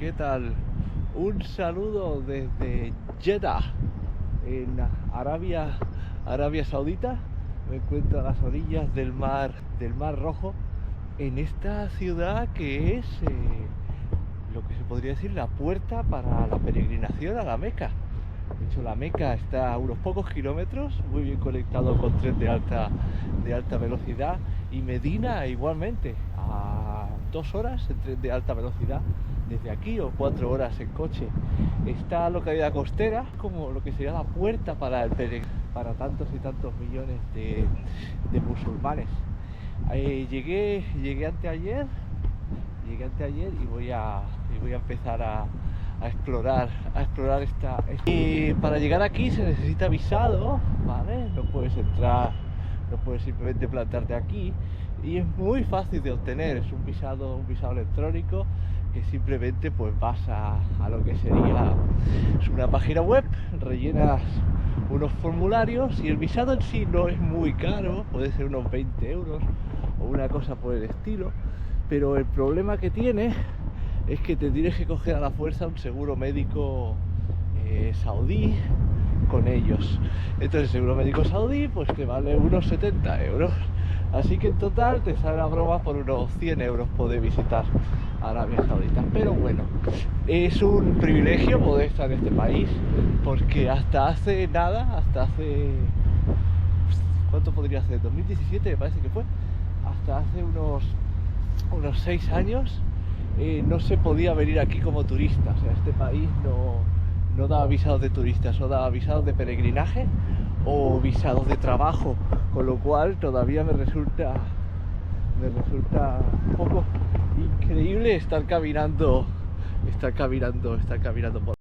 ¿qué tal? Un saludo desde Jeddah, en Arabia Saudita. Me encuentro a las orillas del Mar Rojo, en esta ciudad que es lo que se podría decir la puerta para la peregrinación a la Meca. De hecho, la Meca está a unos pocos kilómetros, muy bien conectado con tren de alta velocidad, y Medina igualmente, a 2 horas en tren de alta velocidad desde aquí, o 4 horas en coche. Esta localidad costera, como lo que sería la puerta para para tantos y tantos millones de musulmanes. Llegué anteayer y voy a empezar a explorar esta. Y para llegar aquí se necesita visado, ¿vale? No puedes entrar, no puedes simplemente plantarte aquí, y es muy fácil de obtener. Es un visado electrónico que simplemente pues vas a lo que sería, es una página web, rellenas unos formularios y el visado en sí no es muy caro, puede ser unos 20 euros o una cosa por el estilo, pero el problema que tiene es que te tienes que coger a la fuerza un seguro médico saudí con ellos. Entonces el seguro médico saudí pues te vale unos 70 euros. Así que en total te sale la broma por unos 100 euros poder visitar Arabia Saudita. Pero bueno, es un privilegio poder estar en este país, porque hasta hace ¿cuánto podría ser? 2017 me parece que fue. Hasta hace unos 6 años no se podía venir aquí como turista. O sea, este país no daba visados de turistas, o daba visados de peregrinaje o visados de trabajo, con lo cual todavía me resulta un poco increíble estar caminando por...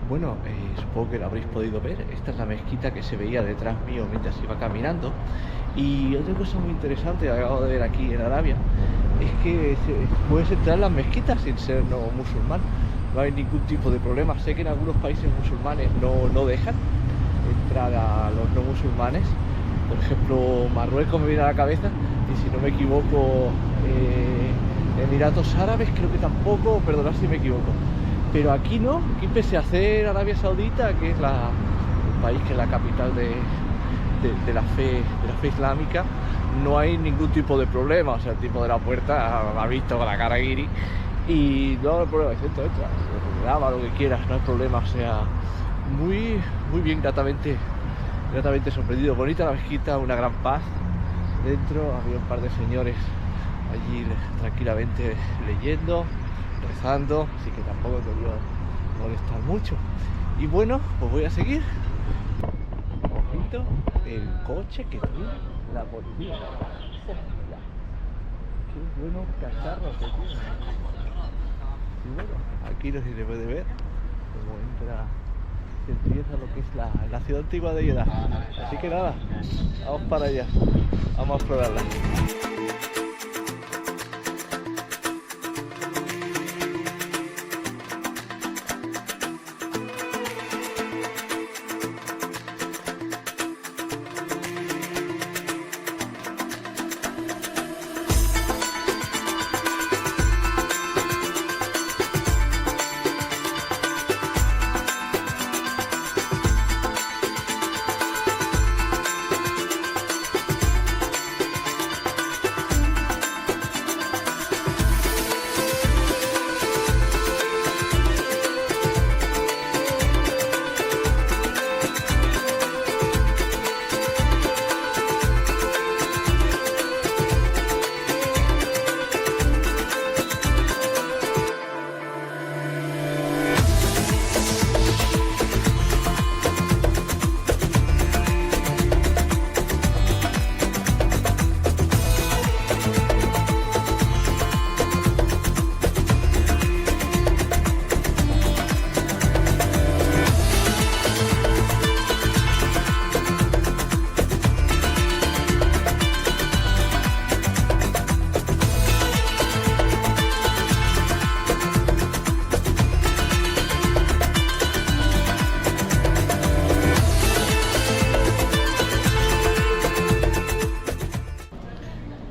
Bueno, supongo que lo habréis podido ver. Esta es la mezquita que se veía detrás mío mientras iba caminando. Y otra cosa muy interesante que acabo de ver aquí en Arabia es que puedes entrar en las mezquitas sin ser no musulmán. No hay ningún tipo de problema. Sé que en algunos países musulmanes no dejan entrar a los no musulmanes. Por ejemplo, Marruecos me viene a la cabeza, y si no me equivoco, Emiratos Árabes creo que tampoco, perdonad si me equivoco. Pero aquí no, aquí pese a ser Arabia Saudita, que es el país que es la capital de la fe islámica, no hay ningún tipo de problema. O sea, el tipo de la puerta me ha visto con la cara guiri y no hay problema, entra, graba lo que quieras, no hay problema. O sea, muy bien, gratamente sorprendido. Bonita la mezquita, una gran paz. Dentro había un par de señores allí tranquilamente leyendo, rezando, así que tampoco quería molestar mucho. Y bueno, pues voy a seguir. Ojito, el coche que tiene la policía. Qué buenos cacharros que tiene. Y bueno, aquí no se le puede ver cómo empieza lo que es la ciudad antigua de Jeddah. Así que nada, vamos para allá, vamos a explorarla.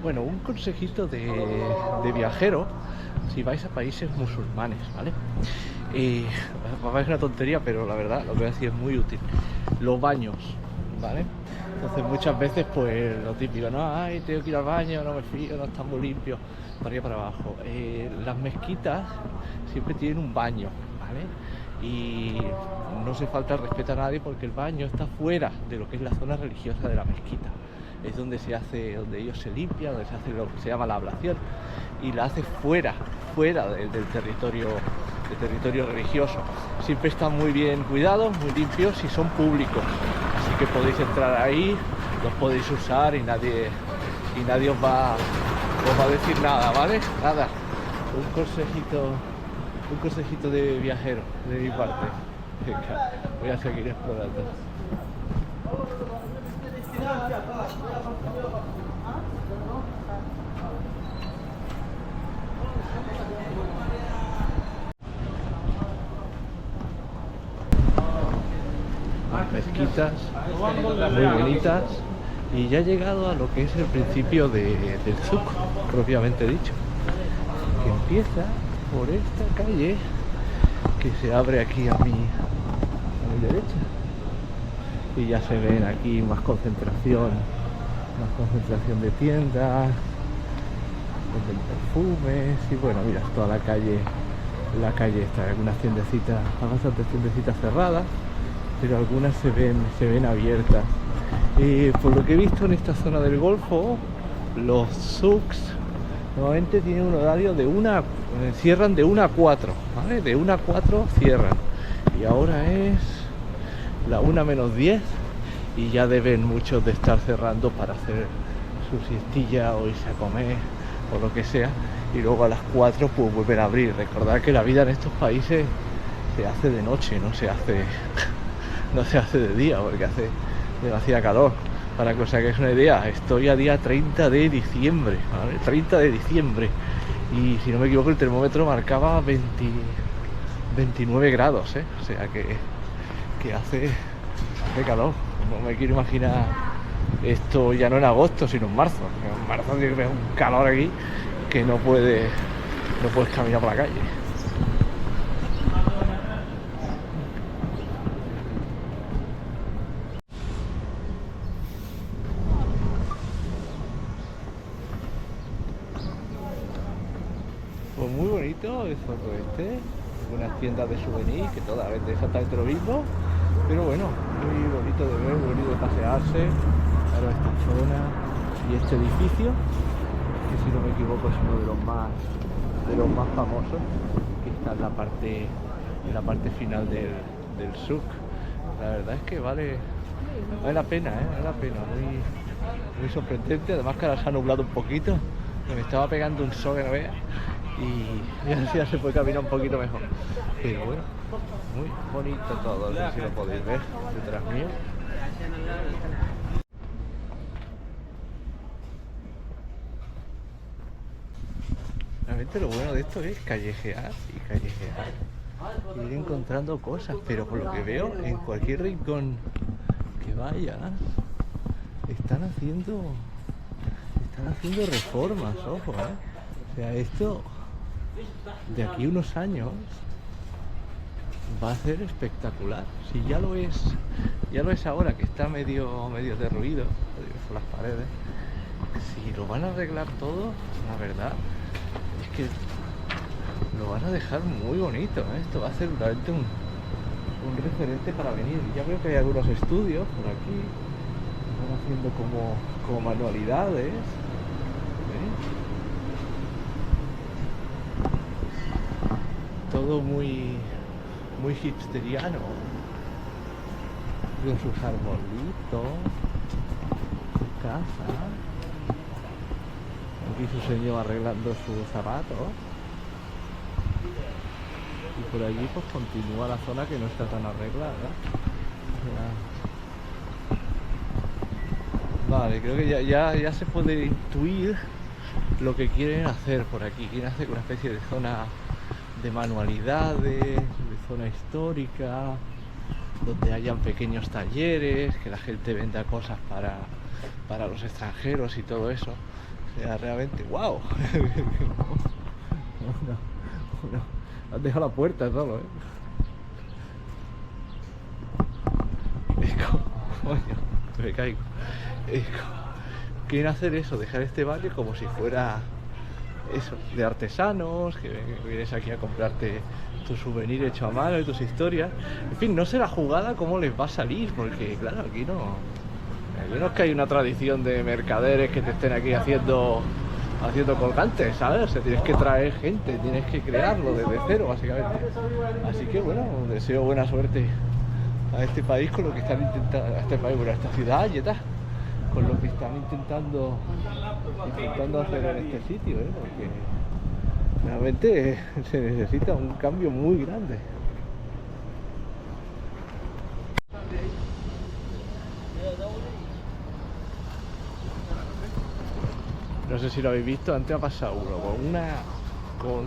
Bueno, un consejito de viajero si vais a países musulmanes, ¿vale? Va a parecer una tontería, pero la verdad lo que voy a decir es muy útil. Los baños, ¿vale? Entonces muchas veces pues lo típico, no, ay, tengo que ir al baño, no me fío, no está muy limpio, para arriba para abajo. Las mezquitas siempre tienen un baño, ¿vale? Y no se falta el respeto a nadie porque el baño está fuera de lo que es la zona religiosa de la mezquita. Es donde se hace, donde ellos se limpian, donde se hace lo que se llama la ablación, y la hace fuera del territorio religioso. Siempre están muy bien cuidados, muy limpios y son públicos, así que podéis entrar ahí, los podéis usar y nadie os va a decir nada, ¿vale? Nada, un consejito de viajero de mi parte. Venga, voy a seguir explorando. Mezquitas muy bonitas, y ya he llegado a lo que es el principio del Zuc propiamente dicho, que empieza por esta calle que se abre aquí a mi derecha, y ya se ven aquí más concentración de tiendas, venden perfumes, y bueno, mira, toda la calle está, algunas tiendecitas, bastantes tiendecitas cerradas, pero algunas se ven abiertas. Por lo que he visto en esta zona del Golfo, los souks normalmente tienen un horario de cierran de 1 a 4, ¿vale? De 1 a 4 cierran, y ahora es la 1 menos 10, y ya deben muchos de estar cerrando para hacer su siestilla o irse a comer o lo que sea, y luego a las 4 pues vuelven a abrir. Recordad que la vida en estos países se hace de noche, no se hace de día, porque hace demasiada calor. Para que os hagáis una idea, estoy a día 30 de diciembre, ¿vale? 30 de diciembre, y si no me equivoco el termómetro marcaba 29 grados, ¿eh? O sea que hace calor. No me quiero imaginar esto ya no en agosto, sino en marzo. En marzo tiene que haber un calor aquí que no puedes caminar por la calle. Pues muy bonito el Zoco este, unas tiendas de souvenirs que todas venden exactamente lo mismo, pero bueno, muy bonito de ver, muy bonito de pasearse. Ahora esta zona y este edificio, que si no me equivoco es uno de los más famosos, que está en la parte final del Zuc. La verdad es que vale la pena, vale la pena, muy sorprendente. Además que ahora se ha nublado un poquito, me estaba pegando un sol que no veas, y ya se puede caminar un poquito mejor. Pero bueno, muy bonito todo, no sé si lo podéis ver detrás mío. Realmente lo bueno de esto es callejear y ir encontrando cosas, pero por lo que veo, en cualquier rincón que vayas, están haciendo reformas, ojo, O sea, esto de aquí a unos años va a ser espectacular. Si ya lo es ahora, que está medio derruido por las paredes. Si lo van a arreglar todo, la verdad es que lo van a dejar muy bonito, Esto va a ser realmente un referente para venir. Ya veo que hay algunos estudios por aquí, están haciendo como manualidades, todo muy hipsteriano, con sus arbolitos, su casa, aquí su señor arreglando sus zapatos, y por allí pues continúa la zona que no está tan arreglada. Vale, creo que ya se puede intuir lo que quieren hacer por aquí. Quieren hacer una especie de zona de manualidades, de zona histórica, donde hayan pequeños talleres, que la gente venda cosas para los extranjeros y todo eso. O sea, realmente, ¡wow! No, has dejado la puerta solo, ¿eh? Es como... Coño, me caigo. Es como... Quieren hacer eso, dejar este barrio como si fuera... Eso, de artesanos, que vienes aquí a comprarte tu souvenir hecho a mano y tus historias. En fin, no sé la jugada cómo les va a salir, porque claro, aquí no es que hay una tradición de mercaderes que te estén aquí haciendo colgantes, ¿sabes? O sea, tienes que traer gente, tienes que crearlo desde cero, básicamente. Así que bueno, deseo buena suerte a este país con lo que están intentando, a este país, bueno, a esta ciudad y tal, con lo que están intentando hacer en este sitio, ¿eh? Porque realmente se necesita un cambio muy grande. No sé si lo habéis visto, antes ha pasado uno con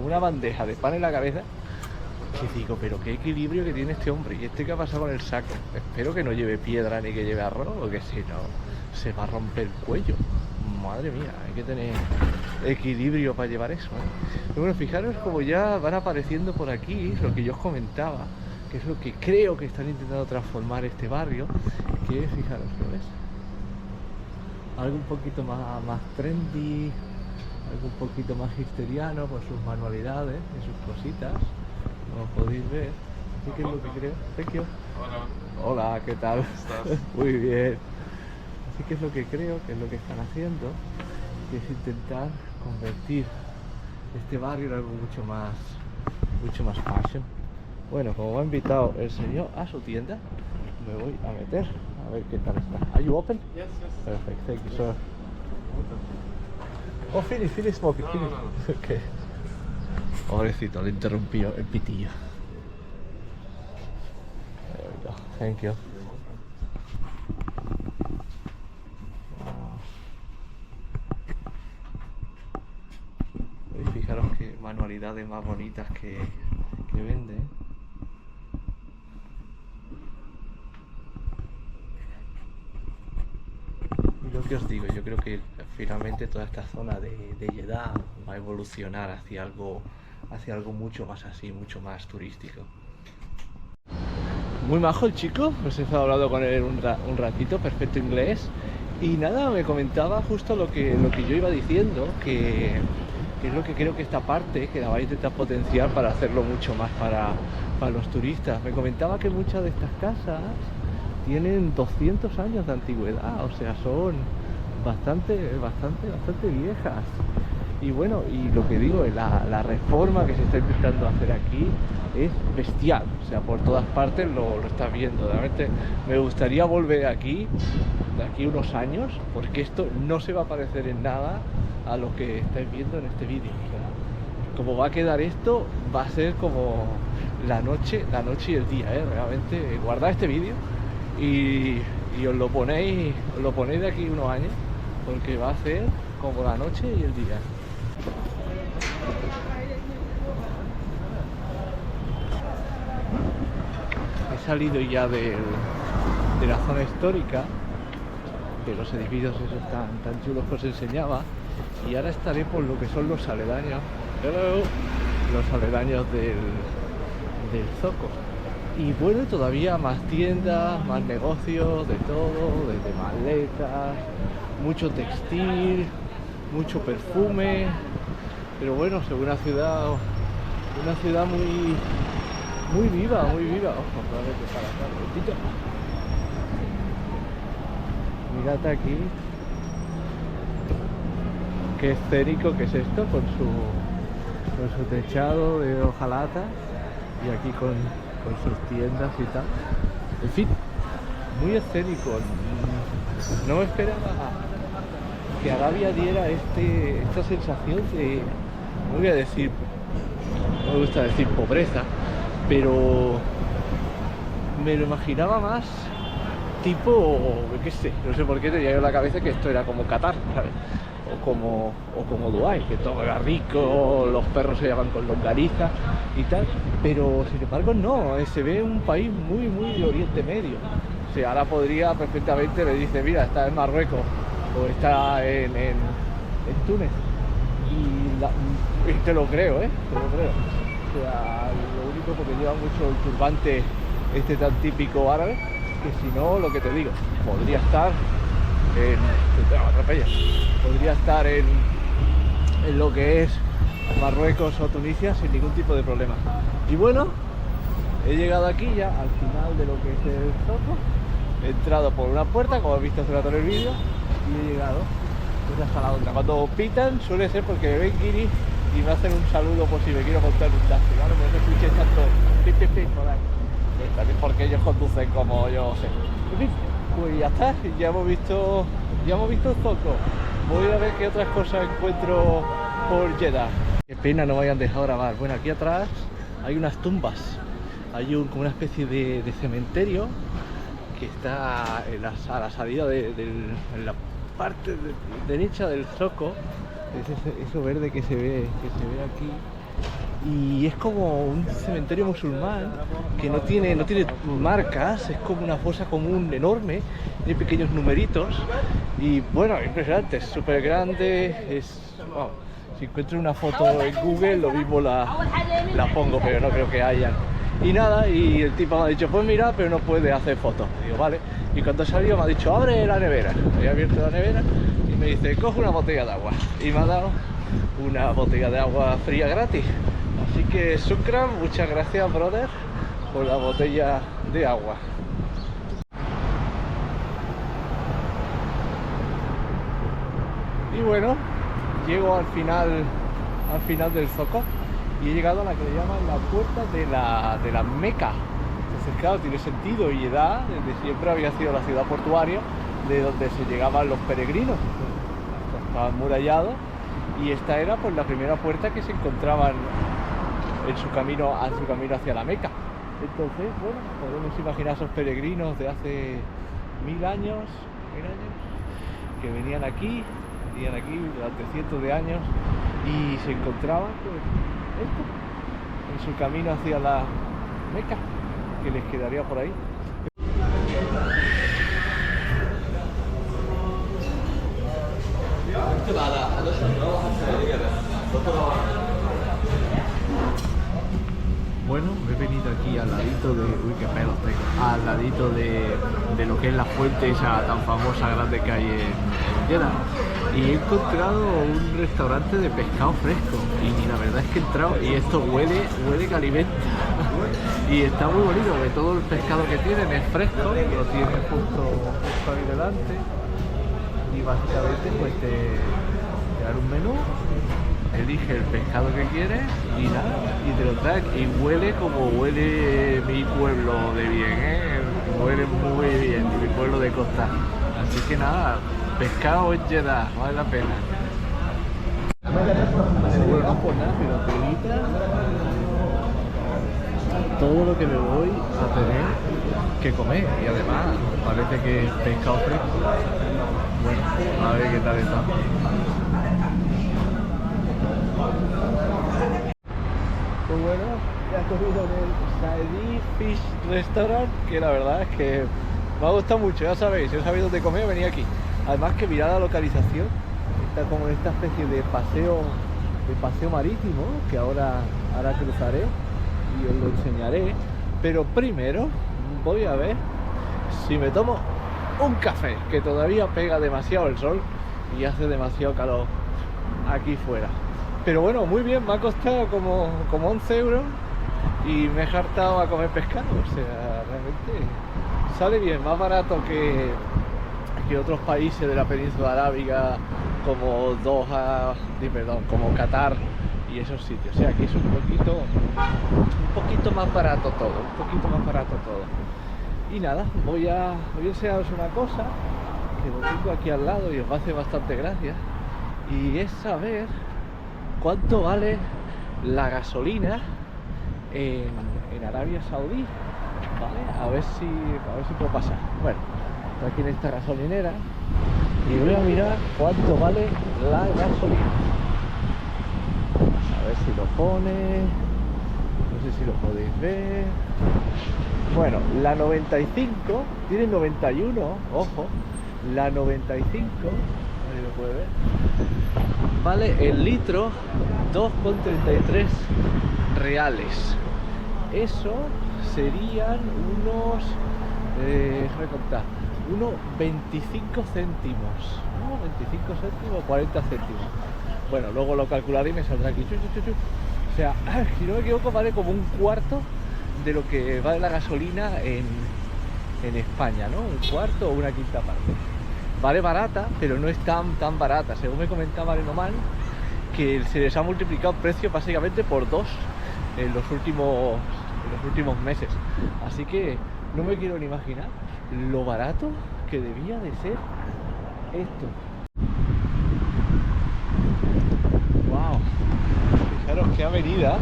una bandeja de pan en la cabeza. Que digo, pero qué equilibrio que tiene este hombre. ¿Y este qué ha pasado con el saco? Espero que no lleve piedra ni que lleve arroz, porque si no se va a romper el cuello. Madre mía, hay que tener equilibrio para llevar eso, ¿eh? Pero bueno, fijaros como ya van apareciendo por aquí lo que yo os comentaba, que es lo que creo que están intentando transformar este barrio, que fijaros, ¿lo ves? Algo un poquito más trendy, algo un poquito más histeriano, con sus manualidades y sus cositas, como podéis ver. Así que es lo que creo. Thank you. Hola. Hola, ¿qué tal? ¿Cómo estás? Muy bien. Así que es lo que creo, que es lo que están haciendo, que es intentar convertir este barrio en algo mucho más fashion. Bueno, como me ha invitado el señor a su tienda, me voy a meter a ver qué tal está. ¿Are you open? Yes, yes. Perfect, thank you, sir. Oh, finish smoking, No, finish. no, no. Okay. Pobrecito, le interrumpió el pitillo. There we go, thank you. Y fijaros qué manualidades más bonitas que vende. Y lo que os digo, yo creo que finalmente toda esta zona de Jeddah va a evolucionar hacia algo mucho más así, mucho más turístico. Muy majo el chico, pues he estado hablando con él un ratito, perfecto inglés. Y nada, me comentaba justo lo que yo iba diciendo, que es lo que creo que esta parte, que la vais a intentar potenciar para hacerlo mucho más para los turistas. Me comentaba que muchas de estas casas tienen 200 años de antigüedad, o sea, son bastante viejas. Y bueno, y lo que digo, la reforma que se está intentando hacer aquí es bestial, o sea, por todas partes lo estás viendo. Realmente me gustaría volver aquí de aquí unos años, porque esto no se va a parecer en nada a lo que estáis viendo en este vídeo. O sea, como va a quedar esto, va a ser como la noche y el día, ¿eh? Realmente, guardad este vídeo y os lo ponéis de aquí unos años, porque va a ser como la noche y el día. He salido ya de la zona histórica, de los edificios esos tan chulos que os enseñaba, y ahora estaré por lo que son los aledaños. Hello. Los aledaños del zoco. Y bueno, todavía más tiendas, más negocios, de todo, desde maletas, mucho textil, mucho perfume. Pero bueno, según una ciudad muy viva. Ojo, a ver qué para acá, un momentito. Mirad aquí qué escénico que es esto, con su techado de hojalata, y aquí con sus tiendas y tal. En fin, muy escénico. No me esperaba que Arabia diera esta sensación de, no voy a decir, no me gusta decir pobreza, pero me lo imaginaba más tipo, qué sé, no sé por qué tenía yo en la cabeza que esto era como Qatar, ¿sabes? O como Dubái, que todo era rico, los perros se llevan con longaniza y tal, pero sin embargo no, se ve un país muy de Oriente Medio. O sea, ahora podría perfectamente, le dice, mira, está en Marruecos o está en Túnez, Y te lo creo, ¿eh? Te lo creo. O sea, lo único porque lleva mucho el turbante este tan típico árabe, que si no, lo que te digo, podría estar podría estar en lo que es Marruecos o Tunisia sin ningún tipo de problema. Y bueno, he llegado aquí ya al final de lo que es el zoco. He entrado por una puerta, como has visto hace rato en el vídeo, y he llegado pues hasta la otra. Cuando pitan suele ser porque me ven guiris y me hacen un saludo por si me quiero montar un taxi, ¿vale? Por eso escuché tanto pip, pip, pip, por ahí. También porque ellos conducen como yo sé. En fin, pues ya está, ya hemos visto el zoco. Voy a ver qué otras cosas encuentro por Jeddah. Qué pena no me hayan dejado grabar. Bueno, aquí atrás hay unas tumbas. Hay como una especie de cementerio que está a la salida en la parte derecha del zoco. Es eso verde que se ve aquí. Y es como un cementerio musulmán que no tiene marcas, es como una fosa común enorme, tiene pequeños numeritos y bueno, impresionante, es súper grande, wow. Si encuentro una foto en Google lo mismo la pongo, pero no creo que hayan. Y nada, y el tipo me ha dicho, pues mira, pero no puede hacer fotos. Digo, vale. Y cuando salió me ha dicho, abre la nevera. He abierto la nevera y me dice, coge una botella de agua. Y me ha dado una botella de agua fría gratis. Así que Shukran, muchas gracias, brother, por la botella de agua. Y bueno, llego al final del zoco y he llegado a la que le llaman la puerta de la Meca. Entonces claro, tiene sentido, y Jeddah desde siempre había sido la ciudad portuaria de donde se llegaban los peregrinos. Estaba amurallado y esta era pues la primera puerta que se encontraban en su camino hacia la Meca. Entonces, bueno, podemos imaginar esos peregrinos de hace 1000 años que venían aquí durante cientos de años y se encontraban pues esto en su camino hacia la Meca, que les quedaría por ahí. Bueno, he venido aquí al ladito de... Uy, qué pelos tengo. Al ladito de lo que es la fuente esa tan famosa grande que hay en Jeddah. Y he encontrado un restaurante de pescado fresco. Y la verdad es que he entrado y esto huele que alimenta. Y está muy bonito porque todo el pescado que tienen es fresco. Lo tienen justo ahí delante. Y básicamente pues te dan un menú. Elige el pescado que quieres y nada, y te lo traen, y huele como huele mi pueblo de bien, ¿eh? Huele muy bien, mi pueblo de costa. Así que nada, pescado en Jeddah, vale la pena. Seguro no por nada, pero telita, todo lo que me voy a tener que comer, y además parece que es pescado fresco. Bueno, a ver qué tal está. Pues bueno, ya he comido en el Saedi Fish Restaurant, que la verdad es que me ha gustado mucho, ya sabéis, si no sabéis dónde comer, venía aquí. Además que mirad la localización, está como en esta especie de paseo marítimo, que ahora cruzaré y os lo enseñaré. Pero primero voy a ver si me tomo un café, que todavía pega demasiado el sol y hace demasiado calor aquí fuera. Pero bueno, muy bien, me ha costado como 11 euros y me he hartado a comer pescado. O sea, realmente sale bien, más barato que otros países de la península arábiga como Doha, como Qatar y esos sitios. O sea, aquí es un poquito más barato todo, Y nada, voy a enseñaros una cosa que lo tengo aquí al lado y os va a hacer bastante gracia, y es saber cuánto vale la gasolina en Arabia Saudí, ¿vale? A ver si puedo pasar. Bueno, estoy aquí en esta gasolinera y voy a mirar cuánto vale la gasolina. A ver si lo pone, no sé si lo podéis ver. Bueno, la 95 tiene 91, ojo, la 95, a ver, lo puede ver. Vale el litro 2,33 reales. Eso serían unos, déjame contar, unos 25 céntimos, ¿no? 25 céntimos, 40 céntimos. Bueno, luego lo calcularé y me saldrá aquí. O sea, si no me equivoco, vale como un cuarto de lo que vale la gasolina en España, ¿no? Un cuarto o una quinta parte. Vale barata, pero no es tan barata. Según me comentaba Renoman, que se les ha multiplicado el precio básicamente por 2 en los últimos meses. Así que no me quiero ni imaginar lo barato que debía de ser esto. Wow, fijaros qué avenida,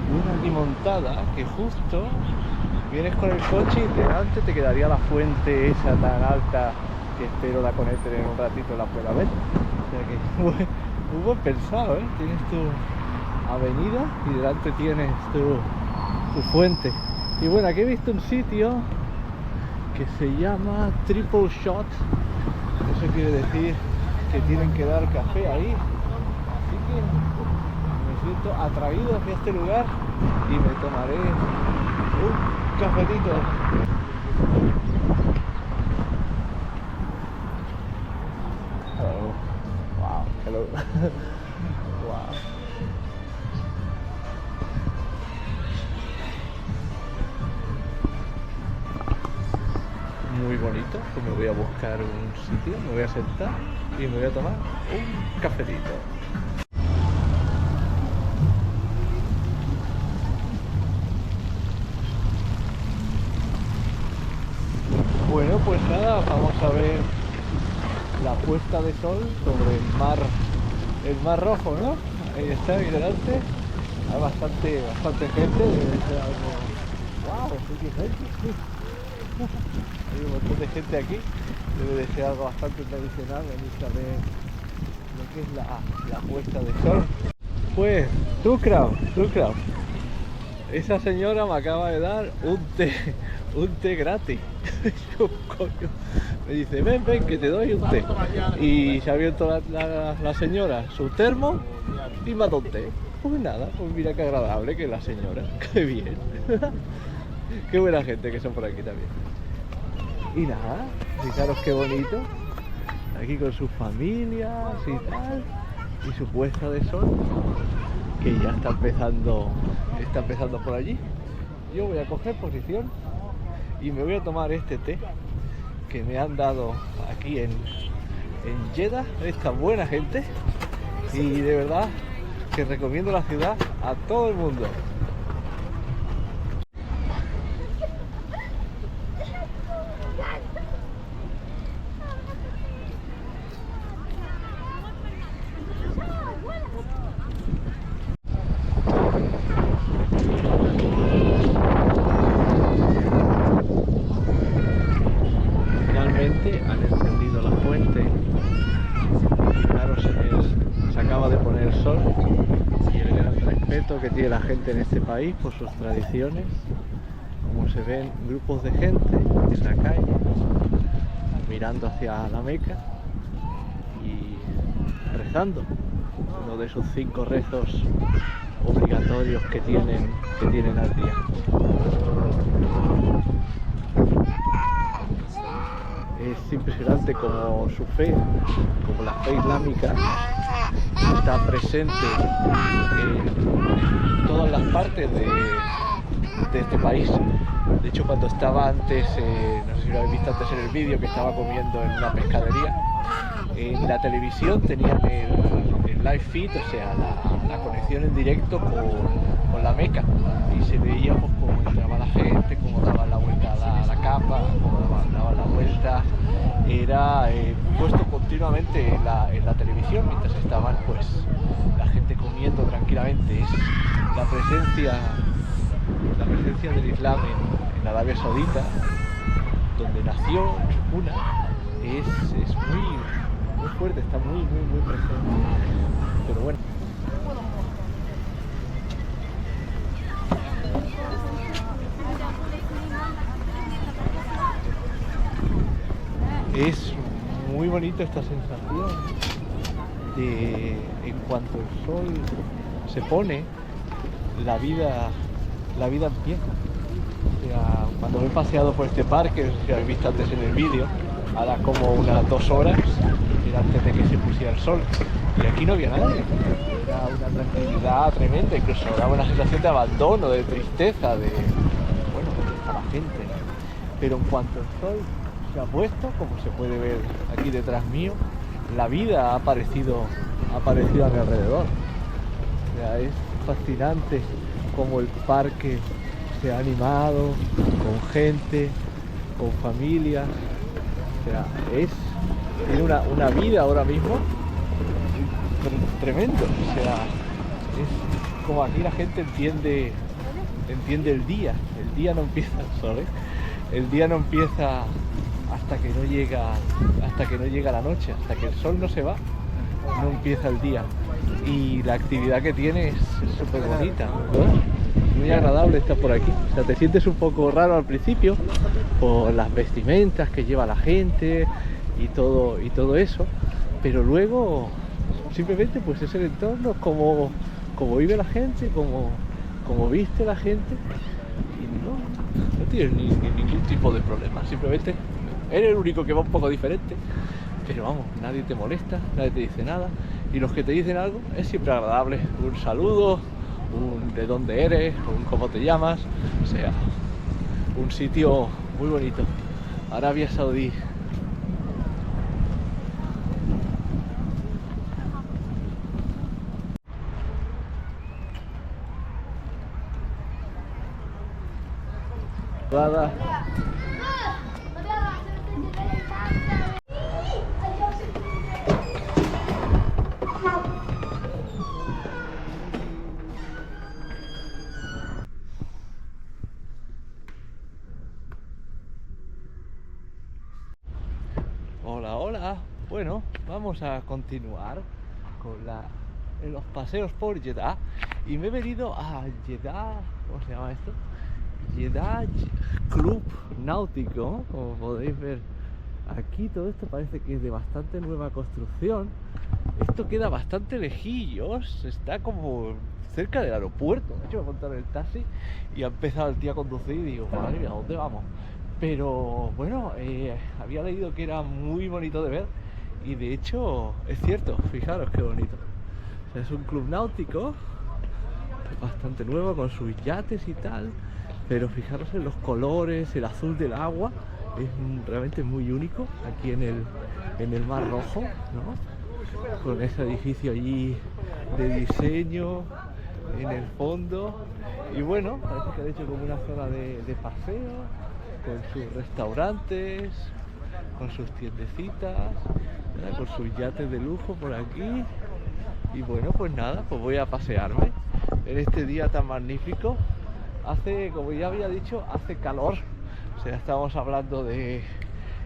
una aquí montada, que justo vienes con el coche y delante te quedaría la fuente esa tan alta que espero la conecten en un ratito, la pueda ver. O sea que muy buen pensado, ¿eh? Tienes tu avenida y delante tienes tu fuente. Y bueno, aquí he visto un sitio que se llama Triple Shot. Eso quiere decir que tienen que dar café ahí. Así que me siento atraído hacia este lugar y me tomaré un cafetito. Hello. Wow, hello. Wow. Muy bonito, pues me voy a buscar un sitio, me voy a sentar y me voy a tomar un cafetito. Bueno, pues nada, vamos a ver la puesta de sol sobre el mar Rojo, ¿no? Ahí está, ahí delante. Hay bastante gente, debe ser algo... ¡Wow! ¡Qué gente! Hay un montón de gente aquí, debe de ser algo bastante tradicional venir a ver lo que es la puesta de sol. Pues, Tukrao, esa señora me acaba de dar un té gratis. Yo, coño, me dice, ven, que te doy un té. Y se ha abierto la señora su termo y me ha dado un té. Pues nada, pues mira qué agradable que la señora, qué bien. Qué buena gente que son por aquí también. Y nada, fijaros qué bonito, aquí con sus familias y tal, y su puesta de sol, que ya está empezando por allí. Yo voy a coger posición y me voy a tomar este té que me han dado aquí en Jeddah, esta buena gente, y de verdad que recomiendo la ciudad a todo el mundo. Han encendido la fuente. Fijaros, se acaba de poner el sol y el gran respeto que tiene la gente en este país por sus tradiciones. Como se ven grupos de gente en la calle mirando hacia la Meca y rezando uno de sus 5 rezos obligatorios que tienen al día. Es impresionante como su fe, como la fe islámica, está presente en todas las partes de este país. De hecho, cuando estaba antes, no sé si lo habéis visto antes en el vídeo, que estaba comiendo en una pescadería, en la televisión tenían el live feed, o sea, la conexión en directo con la Meca, y se veía pues, cómo entraba la gente, cómo daban la vuelta a la capa, cómo daban la vuelta. Era puesto continuamente en la televisión mientras estaban pues la gente comiendo tranquilamente. Es la presencia del Islam en Arabia Saudita, donde nació, en su cuna, es muy fuerte, está muy presente. Pero bueno. Es muy bonito poquito esta sensación de en cuanto el sol se pone, la vida empieza. O sea, cuando me he paseado por este parque, no sé si habéis visto antes en el vídeo, ahora como unas 2 horas, era antes de que se pusiera el sol, y aquí no había nadie. Era una tranquilidad tremenda, incluso daba una sensación de abandono, de tristeza, de a la gente. Pero en cuanto el sol se ha puesto, como se puede ver aquí detrás mío, la vida ha aparecido a mi alrededor. O sea, es fascinante como el parque se ha animado con gente, con familias. O sea, tiene una vida ahora mismo tremendo. O sea, es como aquí la gente entiende el día. El día no empieza el sol, ¿eh? El día no empieza hasta que no llega la noche, hasta que el sol no se va, no empieza el día. Y la actividad que tiene es súper bonita, ¿no? Muy agradable estar por aquí. O sea, te sientes un poco raro al principio por las vestimentas que lleva la gente y todo eso, pero luego simplemente pues es el entorno, como vive la gente, como viste la gente, y no tienes ningún tipo de problema. Simplemente eres el único que va un poco diferente, pero vamos, nadie te molesta, nadie te dice nada, y los que te dicen algo es siempre agradable. Un saludo, un de dónde eres, un cómo te llamas. O sea, un sitio muy bonito. Arabia Saudí. Nada. Hola. Bueno, vamos a continuar con los paseos por Jeddah, y me he venido a Jeddah, ¿cómo se llama esto? Jeddah Club Náutico. Como podéis ver aquí, todo esto parece que es de bastante nueva construcción. Esto queda bastante lejillos, está como cerca del aeropuerto. De hecho, me montaron el taxi y ha empezado el tío a conducir y digo, madre mía, ¿a dónde vamos? Pero bueno, había leído que era muy bonito de ver, y de hecho es cierto. Fijaros qué bonito. O sea, es un club náutico bastante nuevo con sus yates y tal, pero fijaros en los colores, el azul del agua es realmente muy único aquí en el Mar Rojo, ¿no? Con ese edificio allí de diseño en el fondo, y bueno, parece que han hecho como una zona de paseo, con sus restaurantes, con sus tiendecitas, ¿verdad? Con sus yates de lujo por aquí. Y bueno, pues nada, pues voy a pasearme en este día tan magnífico. Hace, como ya había dicho, hace calor. O sea, estamos hablando de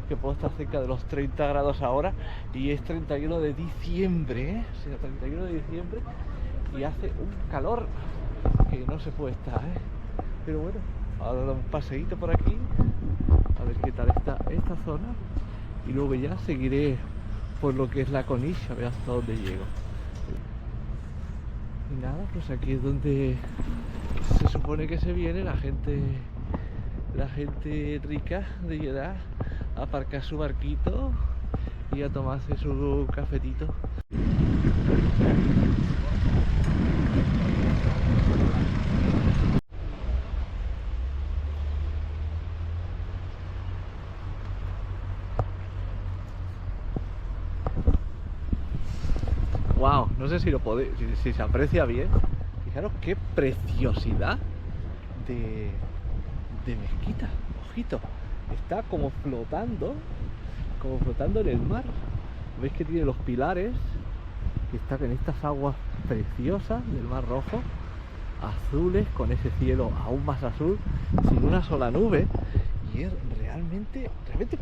que puedo estar cerca de los 30 grados ahora, y es 31 de diciembre, ¿eh? O sea, 31 de diciembre, y hace un calor que no se puede estar, ¿eh? Pero bueno, ahora dar un paseíto por aquí, a ver qué tal está esta zona, y luego ya seguiré por lo que es la Corniche, a ver hasta dónde llego. Y nada, pues aquí es donde se supone que se viene la gente rica de Jeddah a aparcar su barquito y a tomarse su cafetito. Wow, no sé si lo podéis, si se aprecia bien. Fijaros qué preciosidad de mezquita. Ojito, está como flotando en el mar. Veis que tiene los pilares, que están en estas aguas preciosas del Mar Rojo, azules, con ese cielo aún más azul, sin una sola nube, y es realmente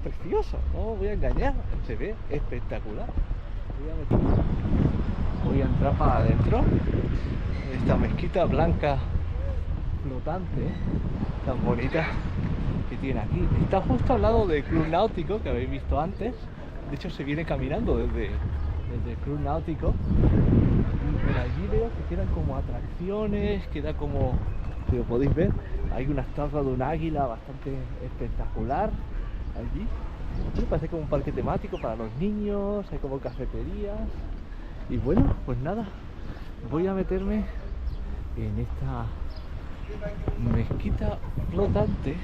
precioso. No voy a engañar, se ve espectacular. Voy a entrar para adentro, esta mezquita blanca flotante, tan bonita que tiene aquí. Está justo al lado del club náutico que habéis visto antes, De hecho se viene caminando desde el club náutico. Y por allí veo que quedan como atracciones, queda como, si lo podéis ver, hay una estatua de un águila bastante espectacular allí. Sí, parece como un parque temático para los niños, hay como cafeterías. Y bueno, pues nada, voy a meterme en esta mezquita flotante.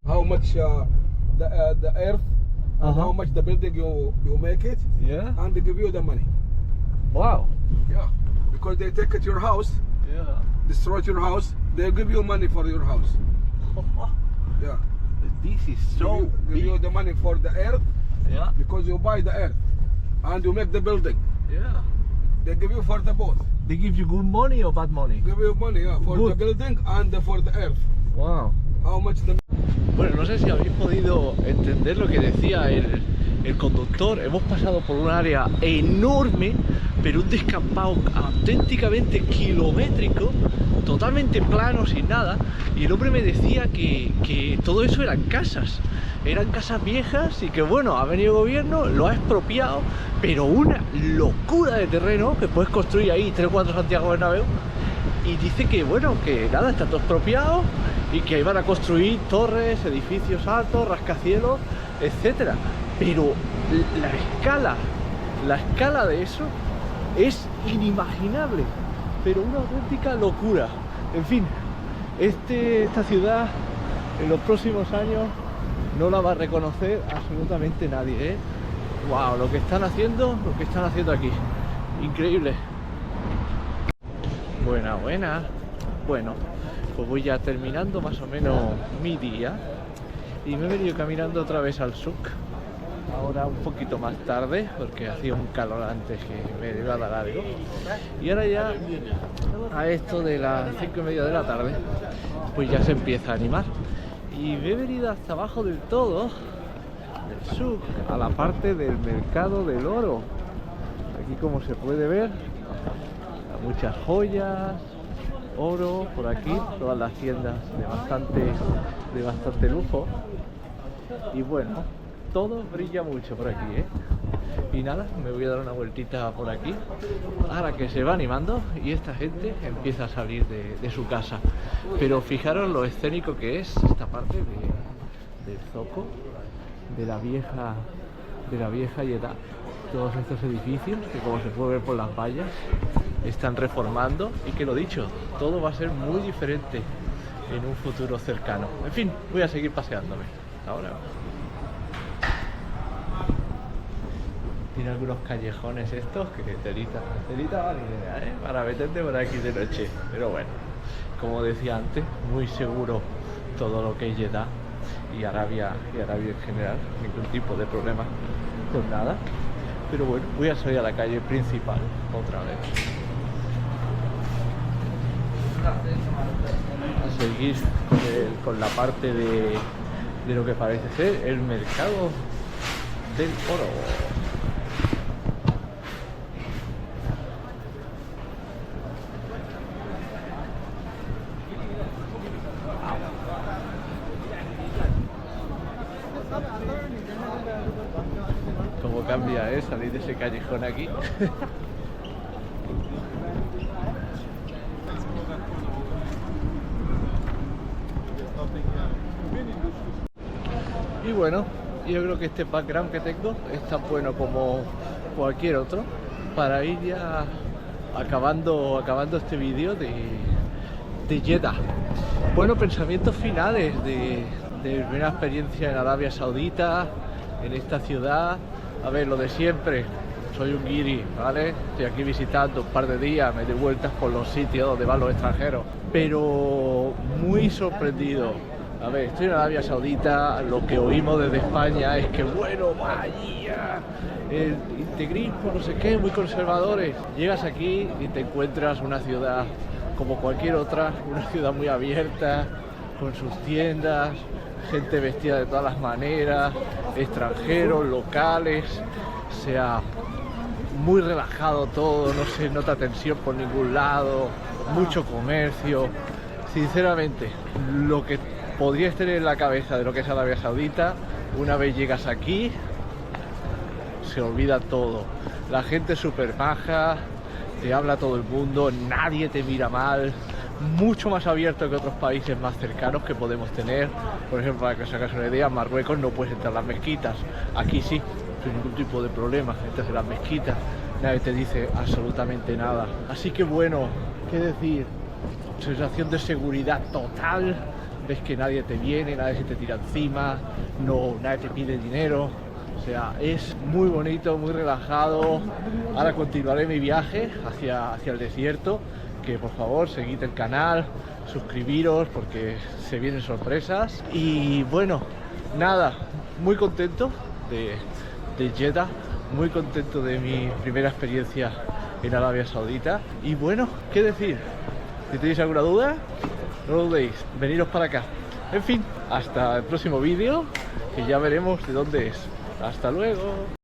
How much the earth and how much the building you make it, Yeah. and they give you the money. Wow. Yeah, because they take it your house, Yeah. destroy your house, they give you money for your house. Yeah, This is so give you big. the money for the earth Yeah. because you buy the earth and you make the building. Yeah. They give you for the both. They give you good money or bad money? Give you money for Good. the building and for the earth. Wow. How much the Bueno, no sé si habéis podido entender lo que decía el conductor. Hemos pasado por un área enorme, pero un descampado auténticamente kilométrico, totalmente plano, sin nada. Y el hombre me decía que todo eso eran casas viejas y que bueno, ha venido el gobierno, lo ha expropiado, pero una locura de terreno que puedes construir ahí 3 o 4 Santiago Bernabéu. Y dice que bueno, que nada, está todo expropiado y que iban a construir torres, edificios altos, rascacielos, etcétera. Pero la escala de eso es inimaginable, pero una auténtica locura. En fin, esta ciudad en los próximos años no la va a reconocer absolutamente nadie, ¿eh? Wow, lo que están haciendo aquí, increíble. Buena. Bueno, pues voy ya terminando más o menos mi día y me he venido caminando otra vez al SUC. Ahora un poquito más tarde porque hacía un calor antes que me iba a dar algo. Y ahora ya a esto de las 5:30 de la tarde pues ya se empieza a animar. Y me he venido hasta abajo del todo, del SUC, a la parte del mercado del oro. Aquí, como se puede ver, muchas joyas, oro por aquí, todas las tiendas de bastante lujo. Y bueno, todo brilla mucho por aquí, ¿eh? Y nada, me voy a dar una vueltita por aquí ahora que se va animando y esta gente empieza a salir de su casa. Pero fijaros lo escénico que es esta parte del zoco de la vieja Jeddah. Todos estos edificios que, como se puede ver por las vallas, están reformando y que, lo dicho, todo va a ser muy diferente en un futuro cercano. En fin, voy a seguir paseándome. Ahora tiene algunos callejones estos que telita vale idea, ¿eh? Para meterte por aquí de noche. Pero bueno, como decía antes, muy seguro todo lo que es Jeddah y Arabia en general, ningún tipo de problema con nada. Pero bueno, voy a salir a la calle principal otra vez. A seguir con la parte de lo que parece ser el mercado del oro. Cómo cambia, salir de ese callejón aquí. Y bueno, yo creo que este background que tengo es tan bueno como cualquier otro para ir ya acabando este vídeo de Jeddah. Bueno, pensamientos finales de mi primera experiencia en Arabia Saudita, en esta ciudad. A ver, lo de siempre, soy un guiri, ¿vale? Estoy aquí visitando un par de días, me doy vueltas por los sitios donde van los extranjeros, pero muy sorprendido. A ver, estoy en Arabia Saudita, lo que oímos desde España es que, bueno, vaya, el integrismo, no sé qué, muy conservadores. Llegas aquí y te encuentras una ciudad como cualquier otra, una ciudad muy abierta, con sus tiendas, gente vestida de todas las maneras, extranjeros, locales, o sea, muy relajado todo, no se nota tensión por ningún lado, mucho comercio. Sinceramente, lo que podrías tener en la cabeza de lo que es Arabia Saudita, una vez llegas aquí, se olvida todo. La gente es súper maja, te habla todo el mundo, nadie te mira mal, mucho más abierto que otros países más cercanos que podemos tener. Por ejemplo, para que os hagáis una idea, en Marruecos no puedes entrar a las mezquitas, aquí sí, sin ningún tipo de problema, entras en las mezquitas, nadie te dice absolutamente nada. Así que bueno, ¿qué decir? Sensación de seguridad total, ves que nadie te viene, nadie se te tira encima, no, nadie te pide dinero. O sea, es muy bonito, muy relajado. Ahora continuaré mi viaje hacia el desierto, que por favor seguid el canal, suscribiros porque se vienen sorpresas. Y bueno, nada, muy contento de Jeddah, muy contento de mi primera experiencia en Arabia Saudita. Y bueno, ¿qué decir? Si tenéis alguna duda, no lo dudéis, veniros para acá. En fin, hasta el próximo vídeo, que ya veremos de dónde es. Hasta luego.